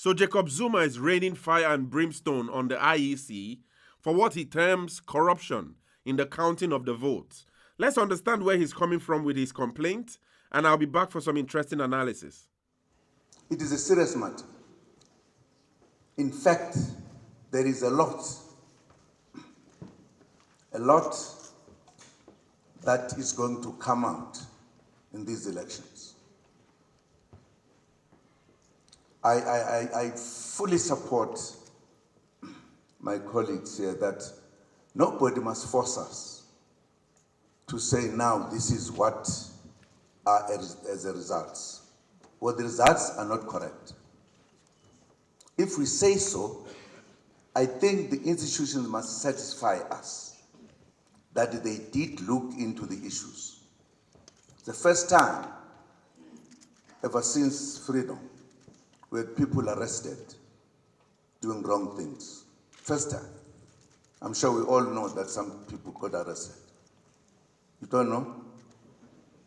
So Jacob Zuma is raining fire and brimstone on the IEC for what he terms corruption in the counting of the votes. Let's understand where he's coming from with his complaint, and I'll be back for some interesting analysis. It is a serious matter. In fact, there is a lot that is going to come out in these elections. I fully support my colleagues here that nobody must force us to say now this is what are as a result. Well, the results are not correct. If we say so, I think the institutions must satisfy us that they did look into the issues. The first time ever since freedom where people arrested doing wrong things. First time. I'm sure we all know that some people got arrested. You don't know?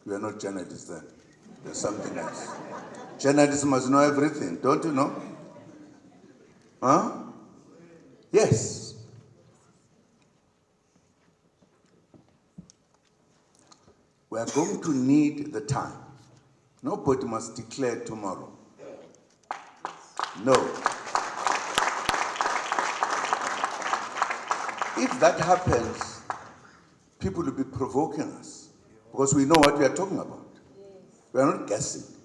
You are not journalists then. There's something else. Journalists must know everything, don't you know? Huh? Yes. We are going to need the time. Nobody must declare tomorrow. No. If that happens, people will be provoking us because we know what we are talking about. We are not guessing.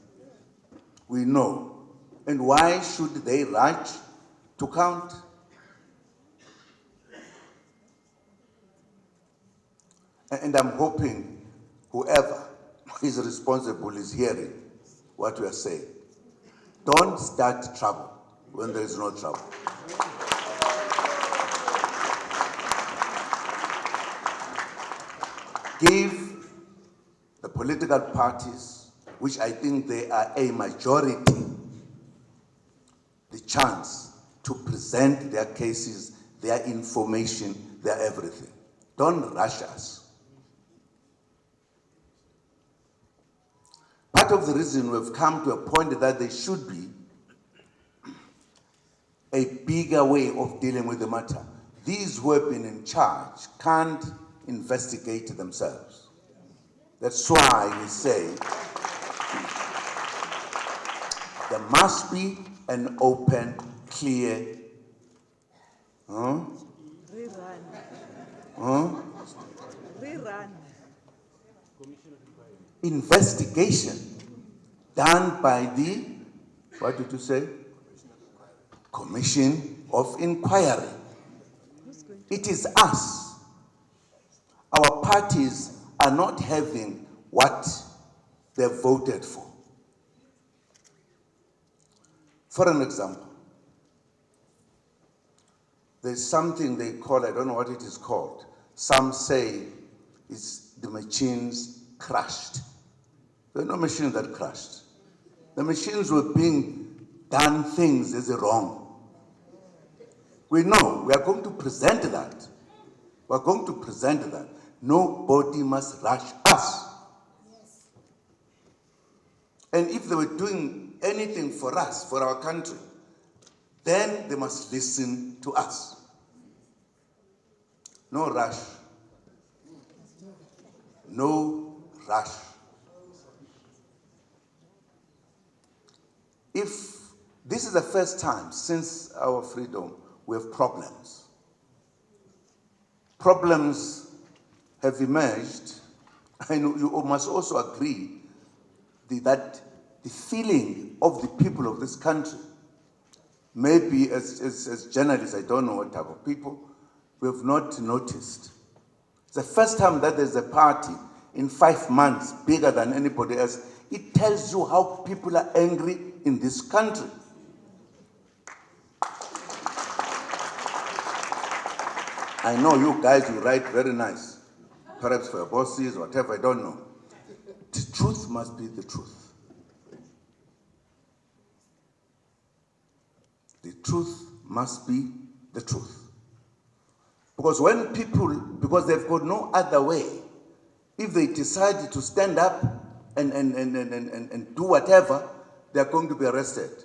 We know. And why should they rush to count? And I'm hoping whoever is responsible is hearing what we are saying. Don't start trouble when there is no trouble. Give the political parties, which I think they are a majority, the chance to present their cases, their information, their everything. Don't rush us. Part of the reason we've come to a point that there should be a bigger way of dealing with the matter. These who have been in charge can't investigate themselves. That's why we say there must be an open, clear investigation done by the, what did you say? Commission of Inquiry. It is us. Our parties are not having what they voted for. For an example, there's something they call, I don't know what it is called. Some say it's the machines crashed. There are no machines that crashed. The machines were being done things as wrong. We know, we are going to present that. We are going to present that. Nobody must rush us. Yes. And if they were doing anything for us, for our country, then they must listen to us. No rush. No rush. If this is the first time since our freedom we have problems. Problems have emerged, and you must also agree that the feeling of the people of this country, maybe as journalists, I don't know what type of people, we have not noticed. It's the first time that there's a party in 5 months bigger than anybody else. It tells you how people are angry in this country. I know you guys, you write very nice, perhaps for your bosses, whatever, I don't know. The truth must be the truth. The truth must be the truth. Because when people, because they've got no other way, if they decide to stand up and do whatever, they're going to be arrested.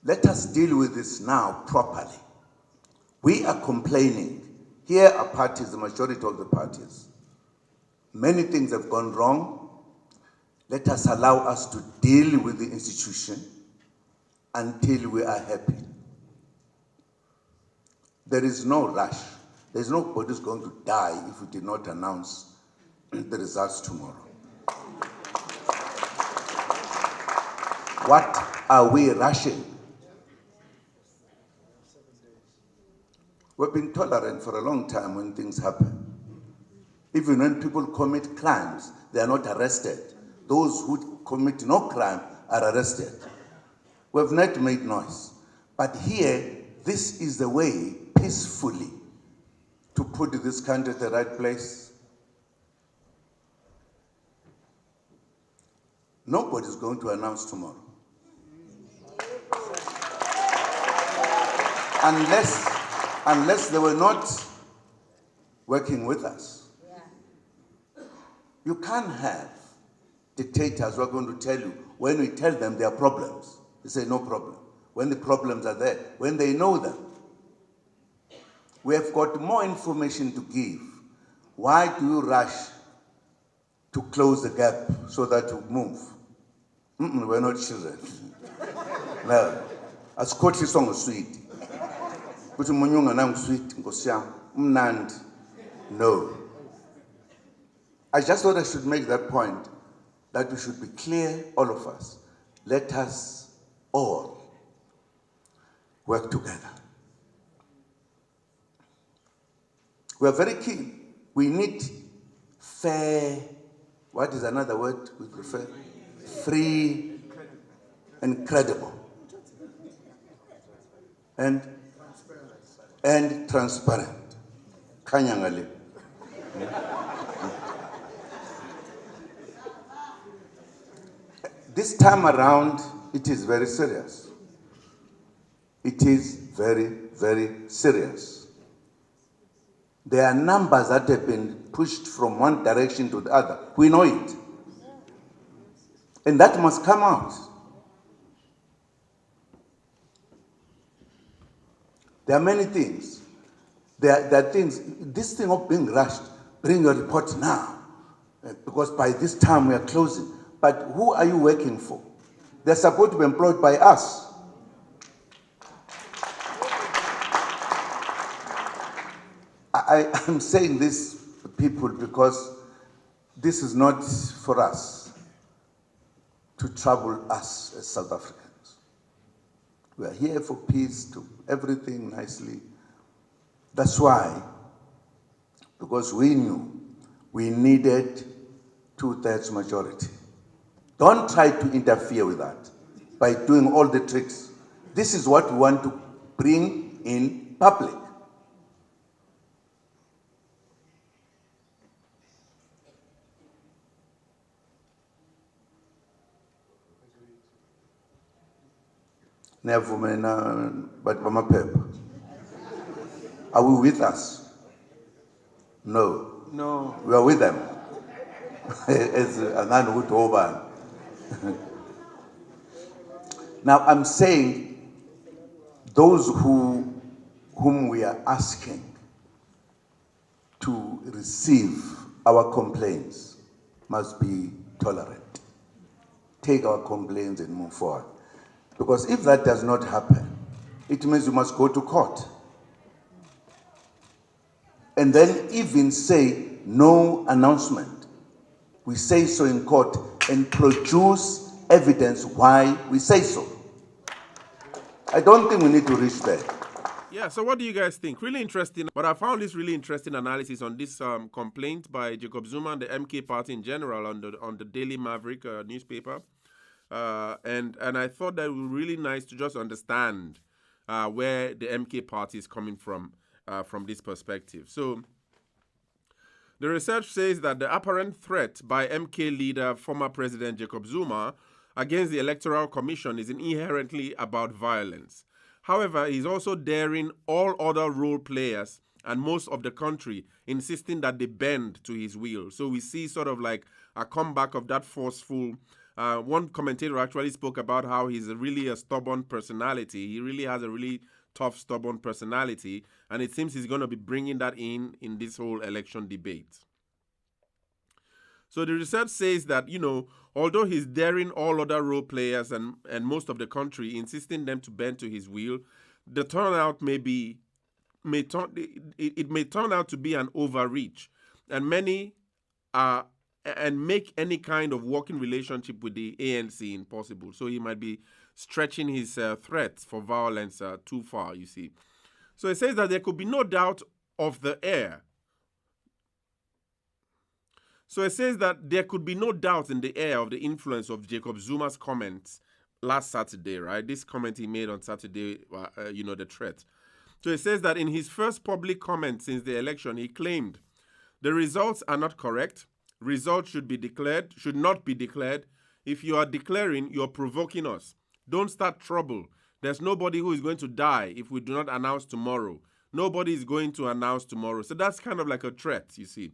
let us deal with this now properly. We are complaining. Here are parties, the majority of the parties. Many things have gone wrong. Let us allow us to deal with the institution until we are happy. There is no rush. There's nobody who's going to die if we did not announce the results tomorrow. What are we rushing? We've been tolerant for a long time when things happen. Even when people commit crimes, they are not arrested. Those who commit no crime are arrested. We've not made noise. But here, this is the way, peacefully, to put this country at the right place. Nobody's going to announce tomorrow. Unless they were not working with us. You can't have dictators who are going to tell you, when we tell them there are problems, they say no problem. When the problems are there, when they know them. We have got more information to give. Why do you rush to close the gap so that you move? We're not children. No. Asikhohli song sweet. But umunyunga nangu sweet ngosiyam mnandi. No. I just thought I should make that point, that we should be clear, all of us. Let us all work together. We are very keen. We need fair, what is another word we prefer? Free and credible. And transparent. Kanyangali. This time around, it is very serious. It is very, very serious. There are numbers that have been pushed from one direction to the other. We know it. And that must come out. There are many things. There are things, this thing of being rushed, bring your report now, because by this time we are closing. But who are you working for? They're supposed to be employed by us. I'm saying this to people because this is not for us to trouble us as South Africans. We are here for peace, to everything nicely. That's why, because we knew we needed 2/3 majority. Don't try to interfere with that by doing all the tricks. This is what we want to bring in public. But are we with us? No. No. We are with them. As a man who told Now I'm saying those whom we are asking to receive our complaints must be tolerant. Take our complaints and move forward. Because if that does not happen, it means you must go to court. And then even say no announcement. We say so in court and produce evidence why we say so. I don't think we need to reach there. Yeah, so what do you guys think? Really interesting. But I found this really interesting analysis on this complaint by Jacob Zuma and the MK party in general on the Daily Maverick newspaper. And I thought that it would be really nice to just understand where the MK party is coming from this perspective. So the research says that the apparent threat by MK leader, former President Jacob Zuma, against the Electoral Commission is inherently about violence. However, he's also daring all other role players and most of the country, insisting that they bend to his will. So we see sort of like a comeback of that forceful One commentator actually spoke about how he's really a stubborn personality. He really has a really tough, stubborn personality, and it seems he's going to be bringing that in this whole election debate. So the research says that, although he's daring all other role players and most of the country, insisting them to bend to his will, the turnout may turn out to be an overreach, and many make any kind of working relationship with the ANC impossible. So he might be stretching his threats for violence too far, you see. So it says that there could be no doubt of the air. So it says that there could be no doubt in the air of the influence of Jacob Zuma's comments last Saturday, right? This comment he made on Saturday, the threat. So it says that in his first public comment since the election, he claimed the results are not correct. Results should not be declared. If you are declaring, you're provoking us. Don't start trouble. There's nobody who is going to die if we do not announce tomorrow. Nobody is going to announce tomorrow. So that's kind of like a threat, you see.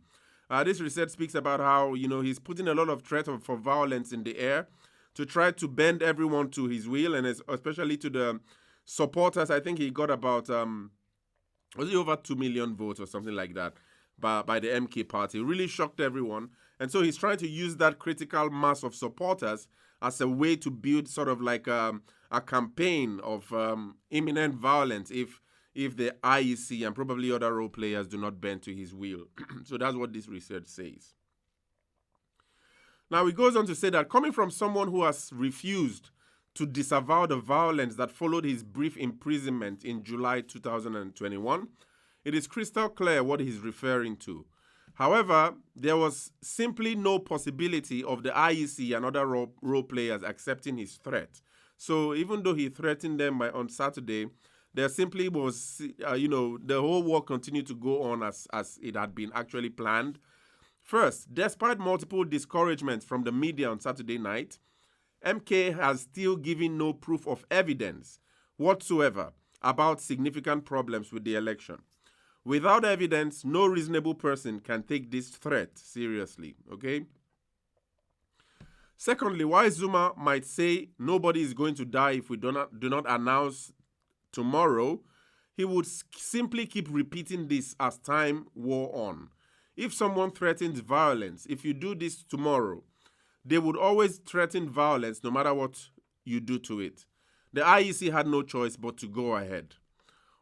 This research speaks about how, he's putting a lot of threat for violence in the air to try to bend everyone to his will, and especially to the supporters. I think he got about, was it over 2 million votes or something like that by the MK party. It really shocked everyone. And so he's trying to use that critical mass of supporters as a way to build sort of like a campaign of imminent violence if the IEC and probably other role players do not bend to his will. So that's what this research says. Now, it goes on to say that coming from someone who has refused to disavow the violence that followed his brief imprisonment in July 2021, it is crystal clear what he's referring to. However, there was simply no possibility of the IEC and other role players accepting his threat. So even though he threatened them on Saturday, there simply was, the whole war continued to go on as it had been actually planned. First, despite multiple discouragements from the media on Saturday night, MK has still given no proof of evidence whatsoever about significant problems with the election. Without evidence, no reasonable person can take this threat seriously, okay? Secondly, while Zuma might say nobody is going to die if we do not announce tomorrow, he would simply keep repeating this as time wore on. If someone threatens violence, if you do this tomorrow, they would always threaten violence no matter what you do to it. The IEC had no choice but to go ahead.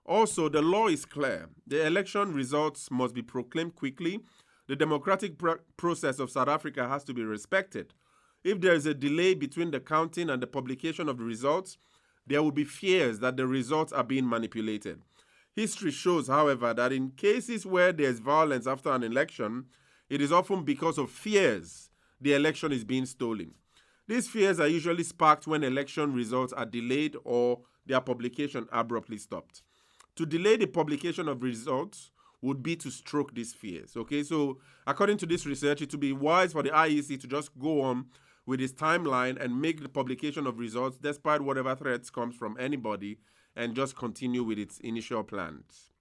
Also, the law is clear. The election results must be proclaimed quickly. The democratic process of South Africa has to be respected. If there is a delay between the counting and the publication of the results, there will be fears that the results are being manipulated. History shows, however, that in cases where there is violence after an election, it is often because of fears the election is being stolen. These fears are usually sparked when election results are delayed or their publication abruptly stopped. To delay the publication of results would be to stroke these fears. Okay, so according to this research, it would be wise for the IEC to just go on with its timeline and make the publication of results despite whatever threats comes from anybody and just continue with its initial plans.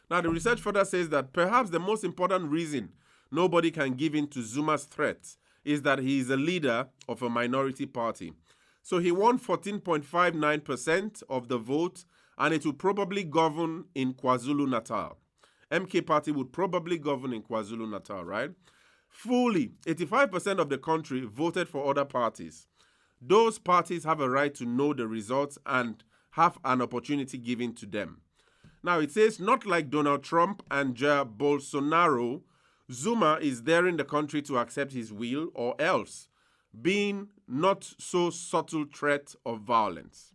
Now, the research further says that perhaps the most important reason nobody can give in to Zuma's threats is that he is a leader of a minority party. So he won 14.59% of the vote, and it will probably govern in KwaZulu-Natal. MK party would probably govern in KwaZulu-Natal, right? Fully, 85% of the country voted for other parties. Those parties have a right to know the results and have an opportunity given to them. Now, it says, not like Donald Trump and Jair Bolsonaro, Zuma is daring the country to accept his will or else, being not so subtle threat of violence.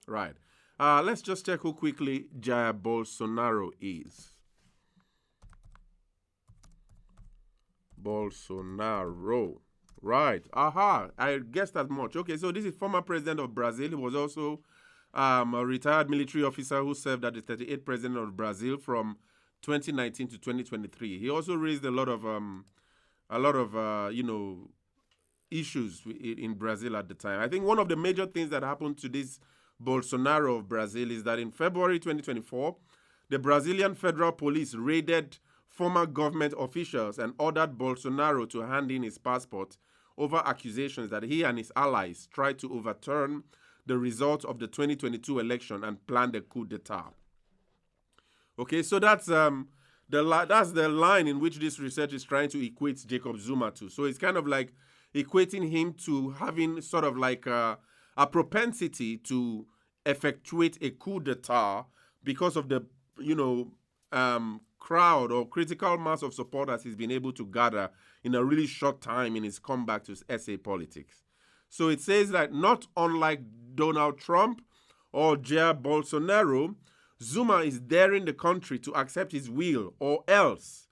Right. Let's just check who quickly Jair Bolsonaro is. Bolsonaro. Right. Aha. I guessed as much. Okay, so this is former president of Brazil. He was also a retired military officer who served as the 38th president of Brazil from 2019 to 2023. He also raised a lot of issues in Brazil at the time. I think one of the major things that happened to this Bolsonaro of Brazil is that in February 2024, the Brazilian Federal Police raided former government officials and ordered Bolsonaro to hand in his passport, over accusations that he and his allies tried to overturn the results of the 2022 election and planned a coup d'etat. Okay, so that's the line in which this research is trying to equate Jacob Zuma to. So it's kind of like equating him to having sort of like a propensity to effectuate a coup d'etat because of the, crowd or critical mass of supporters he's been able to gather in a really short time in his comeback to SA politics. So it says that not unlike Donald Trump or Jair Bolsonaro, Zuma is daring the country to accept his will or else,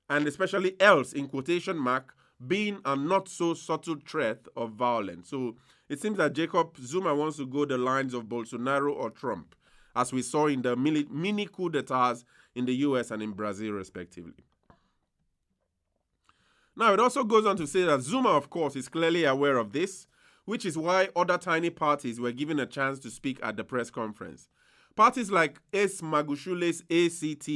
and especially else in quotation mark, being a not so subtle threat of violence. So it seems that Jacob Zuma wants to go the lines of Bolsonaro or Trump, as we saw in the mini coup d'etats in the US and in Brazil, respectively. Now, it also goes on to say that Zuma, of course, is clearly aware of this, which is why other tiny parties were given a chance to speak at the press conference. Parties like S. Magushule's ACT,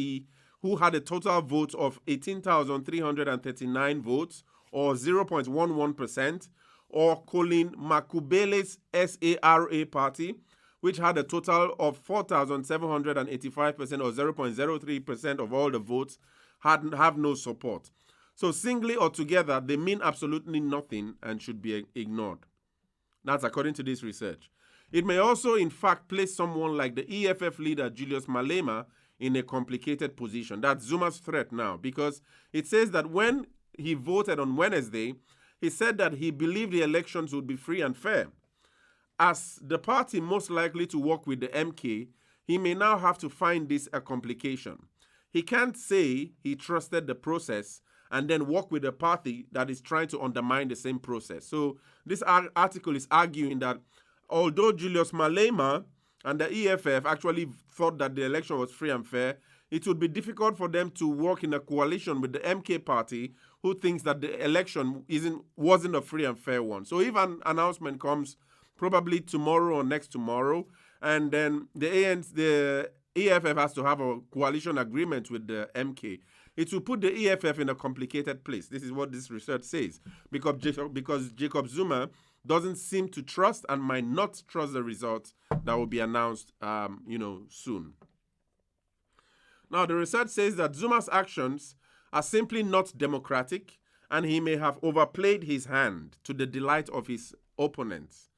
who had a total vote of 18,339 votes, or 0.11%, or Colin Makubele's SARA party, which had a total of 4,785%, or 0.03% of all the votes, have no support. So singly or together, they mean absolutely nothing and should be ignored. That's according to this research. It may also, in fact, place someone like the EFF leader, Julius Malema, in a complicated position. That's Zuma's threat now, because it says that when he voted on Wednesday, he said that he believed the elections would be free and fair. As the party most likely to work with the MK, he may now have to find this a complication. He can't say he trusted the process and then work with a party that is trying to undermine the same process. So this article is arguing that although Julius Malema and the EFF actually thought that the election was free and fair, it would be difficult for them to work in a coalition with the MK party, who thinks that the election wasn't a free and fair one. So if an announcement comes probably tomorrow or next tomorrow, and then the EFF has to have a coalition agreement with the MK, it will put the EFF in a complicated place. This is what this research says, because Jacob Zuma doesn't seem to trust and might not trust the results that will be announced, soon. Now, the research says that Zuma's actions are simply not democratic, and he may have overplayed his hand to the delight of his opponents.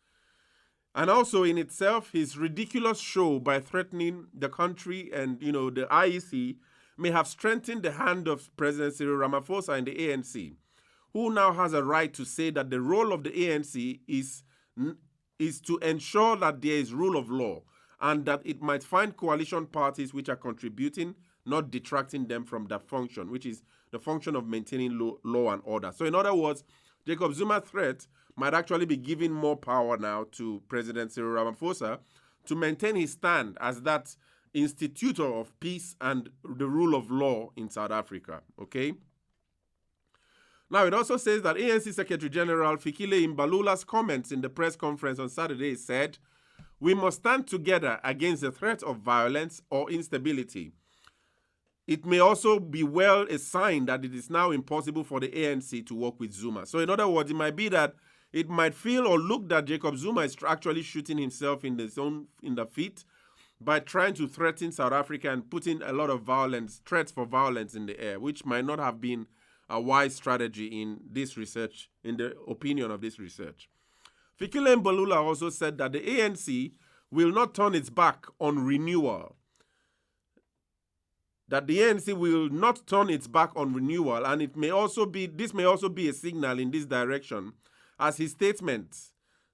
And also in itself, his ridiculous show by threatening the country and, the IEC may have strengthened the hand of President Cyril Ramaphosa and the ANC, who now has a right to say that the role of the ANC is to ensure that there is rule of law and that it might find coalition parties which are contributing, not detracting them from that function, which is the function of maintaining law and order. So in other words, Jacob Zuma's threat might actually be giving more power now to President Cyril Ramaphosa to maintain his stand as that institutor of peace and the rule of law in South Africa, okay? Now, it also says that ANC Secretary General Fikile Mbalula's comments in the press conference on Saturday said, "We must stand together against the threat of violence or instability. It may also be well a sign that it is now impossible for the ANC to work with Zuma." So in other words, it might be that it might feel or look that Jacob Zuma is actually shooting himself in the feet by trying to threaten South Africa and putting a lot of threats for violence in the air, which might not have been a wise strategy in this research, in the opinion of this research. Fikile Mbalula also said that the ANC will not turn its back on renewal. That the ANC will not turn its back on renewal, and this may also be a signal in this direction, as his statement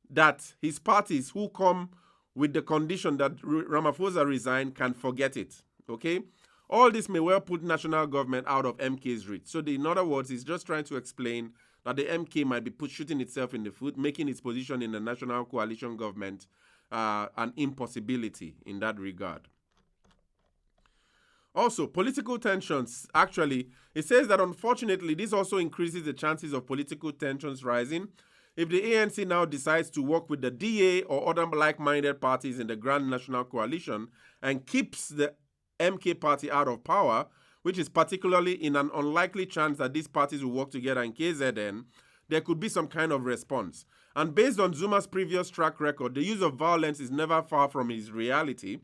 that his parties who come with the condition that Ramaphosa resign can forget it. Okay? All this may well put national government out of MK's reach. So in other words, he's just trying to explain that the MK might be shooting itself in the foot, making its position in the national coalition government an impossibility in that regard. Also, political tensions, actually, it says that unfortunately this also increases the chances of political tensions rising if the ANC now decides to work with the DA or other like-minded parties in the Grand National Coalition and keeps the MK party out of power, which is particularly in an unlikely chance that these parties will work together in KZN. there could be some kind of response. And based on Zuma's previous track record, the use of violence is never far from his reality.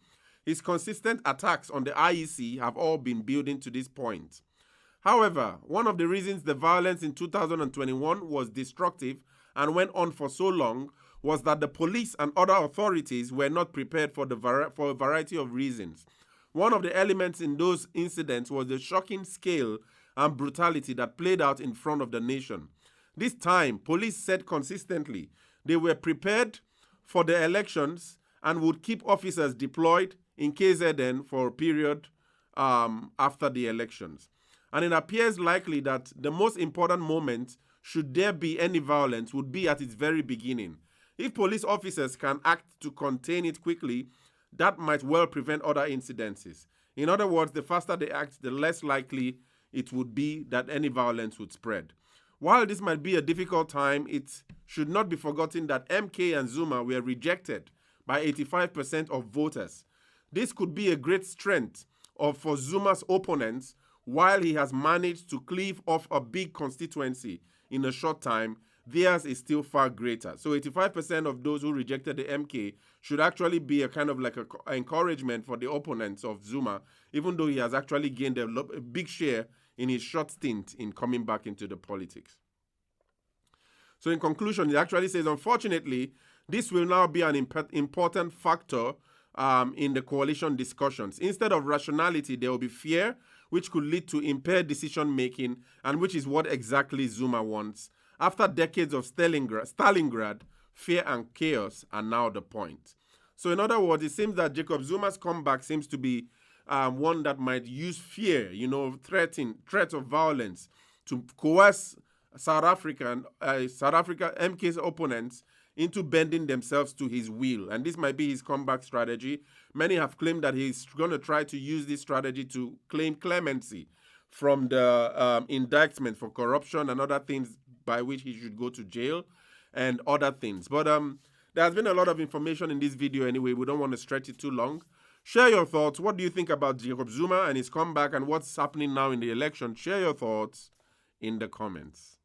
His consistent attacks on the IEC have all been building to this point. However, one of the reasons the violence in 2021 was destructive and went on for so long was that the police and other authorities were not prepared for a variety of reasons. One of the elements in those incidents was the shocking scale and brutality that played out in front of the nation. This time, police said consistently they were prepared for the elections and would keep officers deployed in KZN for a period after the elections. And it appears likely that the most important moment, should there be any violence, would be at its very beginning. If police officers can act to contain it quickly, that might well prevent other incidences. In other words, the faster they act, the less likely it would be that any violence would spread. While this might be a difficult time, it should not be forgotten that MK and Zuma were rejected by 85% of voters. This could be a great strength for Zuma's opponents, while he has managed to cleave off a big constituency in a short time. Theirs is still far greater. So 85% of those who rejected the MK should actually be a kind of like an encouragement for the opponents of Zuma, even though he has actually gained a big share in his short stint in coming back into the politics. So in conclusion, it actually says, unfortunately, this will now be an important factor in the coalition discussions. Instead of rationality, there will be fear, which could lead to impaired decision-making, and which is what exactly Zuma wants. After decades of Stalingrad, fear and chaos are now the point. So in other words, it seems that Jacob Zuma's comeback seems to be one that might use fear, threats of violence to coerce South Africa MK's opponents into bending themselves to his will. And this might be his comeback strategy. Many have claimed that he's going to try to use this strategy to claim clemency from the indictment for corruption and other things by which he should go to jail and other things. But there has been a lot of information in this video anyway. We don't want to stretch it too long. Share your thoughts. What do you think about Jacob Zuma and his comeback and what's happening now in the election? Share your thoughts in the comments.